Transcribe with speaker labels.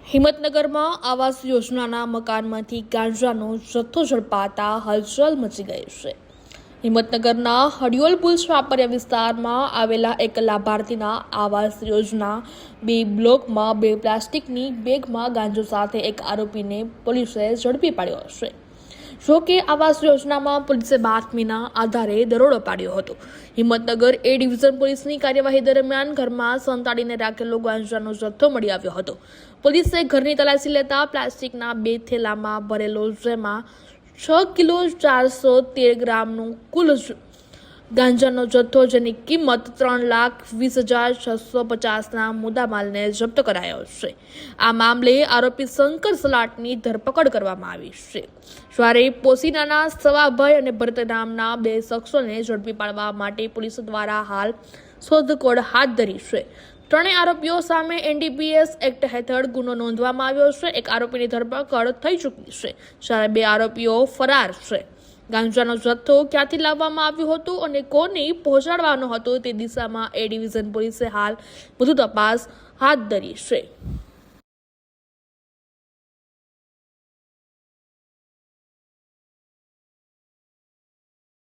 Speaker 1: હિંમતનગરમાં આવાસ યોજનાના મકાનમાંથી ગાંજાનો જથ્થો ઝડપાતા હલચલ મચી ગઈ છે। હિંમતનગરના હડિયોલ પુલ છાપરિયા વિસ્તારમાં આવેલા એક લાભાર્થીના આવાસ યોજના 2 બ્લોકમાં 2 પ્લાસ્ટિકની બેગમાં ગાંજો સાથે એક આરોપીને પોલીસે ઝડપી પાડ્યો છે। જો કે આવાસ યોજનામાં પોલીસે બાતમીના આધારે દરોડો પાડ્યો હતો। હિંમતનગર એ ડિવિઝન પોલીસની કાર્યવાહી દરમિયાન ઘરમાં સંતાડીને રાખેલો ગાંજાનો જથ્થો મળી આવ્યો હતો। પોલીસે ઘરની તલાશી લેતા પ્લાસ્ટિકના 2 થેલામાં ભરેલો જેમાં 6 કિલો 413 ગ્રામનું કુલ ગાંજાનો જથ્થો જેની કિંમત 3,20,650ના મુદ્દામાલને જપ્ત કરાયો છે। આ મામલે આરોપી શંકર સલાટની ધરપકડ કરવામાં આવી છે, જ્યારે પોસીનાના સવાભાઈ અને ભરત નામના 2 શખ્સોને ઝડપી પાડવા માટે પોલીસ દ્વારા હાલ શોધખોળ હાથ ધરી છે। ત્રણેય આરોપીઓ સામે NDPS એક્ટ હેઠળ ગુનો નોંધવામાં આવ્યો છે। એક આરોપીની ધરપકડ થઈ ચૂકી છે, જ્યારે 2 આરોપીઓ ફરાર છે। ગાંજાનો જથ્થો ક્યાંથી લાવવામાં આવ્યો હતો અને કોને પહોંચાડવાનો હતો તે દિશામાં એ ડિવિઝન પોલીસે હાલ વધુ તપાસ હાથ ધરી છે।